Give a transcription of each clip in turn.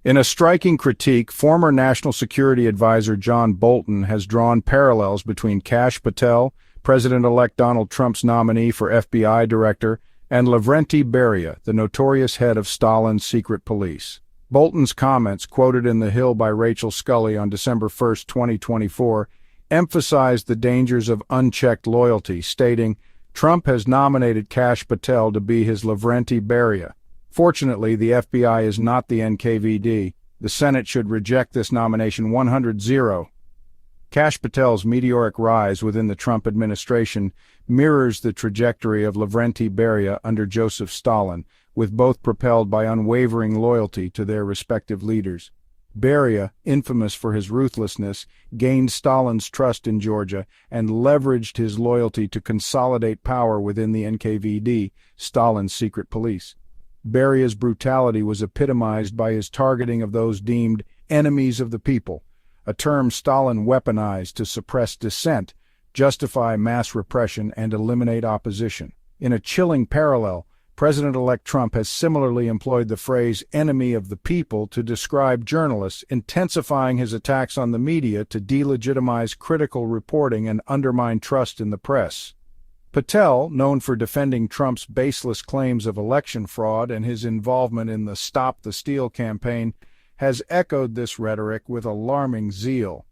In a striking critique, former National Security Advisor John Bolton has drawn parallels between Kash Patel, President-elect Donald Trump's nominee for FBI director, and Lavrentiy Beria, the notorious head of Stalin's secret police. Bolton's comments, quoted in The Hill by Rachel Scully on December 1, 2024, emphasized the dangers of unchecked loyalty, stating, "Trump has nominated Kash Patel to be his Lavrentiy Beria. Fortunately, the FBI is not the NKVD. The Senate should reject this nomination 100-0. Kash Patel's meteoric rise within the Trump administration mirrors the trajectory of Lavrentiy Beria under Joseph Stalin, with both propelled by unwavering loyalty to their respective leaders. Beria, infamous for his ruthlessness, gained Stalin's trust in Georgia and leveraged his loyalty to consolidate power within the NKVD, Stalin's secret police. Beria's brutality was epitomized by his targeting of those deemed enemies of the people, a term Stalin weaponized to suppress dissent, justify mass repression, and eliminate opposition. In a chilling parallel, President-elect Trump has similarly employed the phrase "enemy of the people" to describe journalists, intensifying his attacks on the media to delegitimize critical reporting and undermine trust in the press. Patel, known for defending Trump's baseless claims of election fraud and his involvement in the Stop the Steal campaign, has echoed this rhetoric with alarming zeal.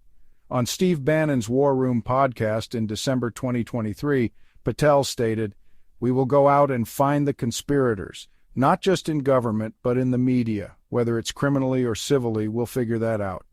On Steve Bannon's War Room podcast in December 2023, Patel stated, "We will go out and find the conspirators, not just in government, but in the media. Whether it's criminally or civilly, we'll figure that out."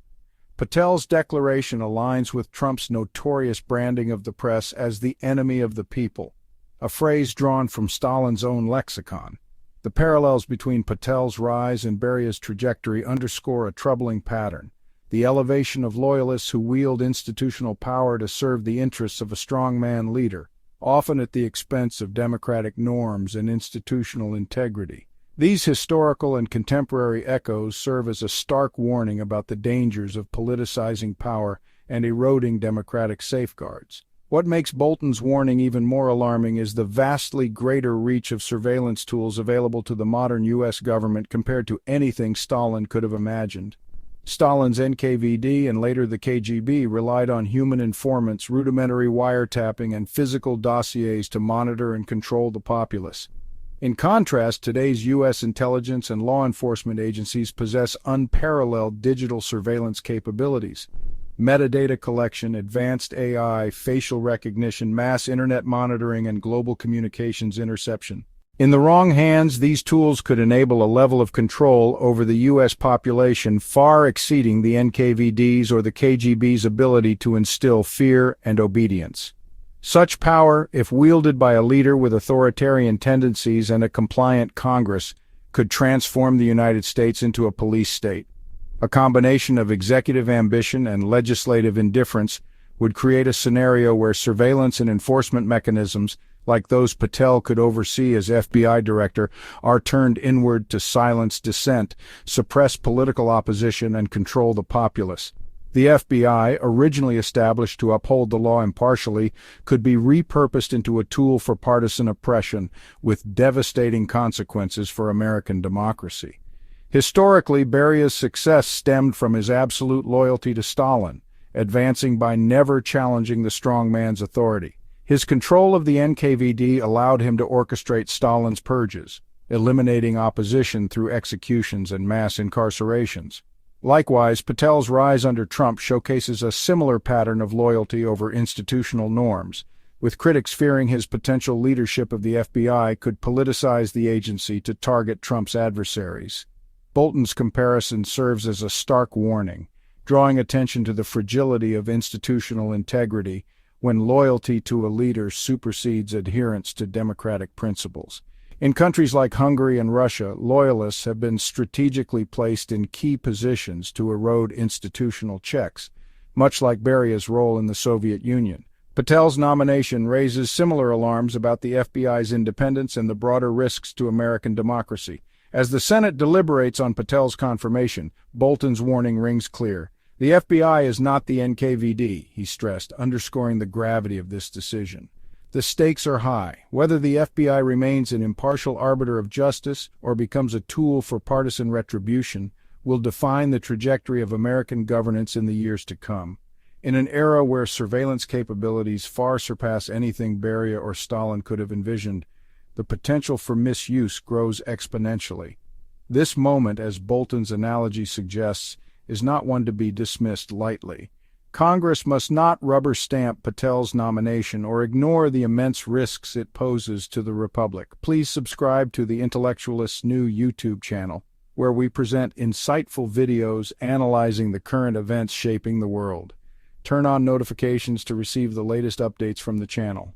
Patel's declaration aligns with Trump's notorious branding of the press as the enemy of the people, a phrase drawn from Stalin's own lexicon. The parallels between Patel's rise and Beria's trajectory underscore a troubling pattern: the elevation of loyalists who wield institutional power to serve the interests of a strongman leader, often at the expense of democratic norms and institutional integrity. These historical and contemporary echoes serve as a stark warning about the dangers of politicizing power and eroding democratic safeguards. What makes Bolton's warning even more alarming is the vastly greater reach of surveillance tools available to the modern U.S. government compared to anything Stalin could have imagined. Stalin's NKVD and later the KGB relied on human informants, rudimentary wiretapping, and physical dossiers to monitor and control the populace. In contrast, today's U.S. intelligence and law enforcement agencies possess unparalleled digital surveillance capabilities. Metadata collection, advanced AI, facial recognition, mass internet monitoring, and global communications interception. In the wrong hands, these tools could enable a level of control over the U.S. population far exceeding the NKVD's or the KGB's ability to instill fear and obedience. Such power, if wielded by a leader with authoritarian tendencies and a compliant Congress, could transform the United States into a police state. A combination of executive ambition and legislative indifference would create a scenario where surveillance and enforcement mechanisms, like those Patel could oversee as FBI director, are turned inward to silence dissent, suppress political opposition, and control the populace. The FBI, originally established to uphold the law impartially, could be repurposed into a tool for partisan oppression, with devastating consequences for American democracy. Historically, Beria's success stemmed from his absolute loyalty to Stalin, advancing by never challenging the strongman's authority. His control of the NKVD allowed him to orchestrate Stalin's purges, eliminating opposition through executions and mass incarcerations. Likewise, Patel's rise under Trump showcases a similar pattern of loyalty over institutional norms, with critics fearing his potential leadership of the FBI could politicize the agency to target Trump's adversaries. Bolton's comparison serves as a stark warning, drawing attention to the fragility of institutional integrity when loyalty to a leader supersedes adherence to democratic principles. In countries like Hungary and Russia, loyalists have been strategically placed in key positions to erode institutional checks, much like Beria's role in the Soviet Union. Patel's nomination raises similar alarms about the FBI's independence and the broader risks to American democracy. As the Senate deliberates on Patel's confirmation, Bolton's warning rings clear. The FBI is not the NKVD, he stressed, underscoring the gravity of this decision. The stakes are high. Whether the FBI remains an impartial arbiter of justice or becomes a tool for partisan retribution, will define the trajectory of American governance in the years to come. In an era where surveillance capabilities far surpass anything Beria or Stalin could have envisioned, the potential for misuse grows exponentially. This moment, as Bolton's analogy suggests, is not one to be dismissed lightly. Congress must not rubber stamp Patel's nomination or ignore the immense risks it poses to the Republic. Please subscribe to the Intellectualist's new YouTube channel, where we present insightful videos analyzing the current events shaping the world. Turn on notifications to receive the latest updates from the channel.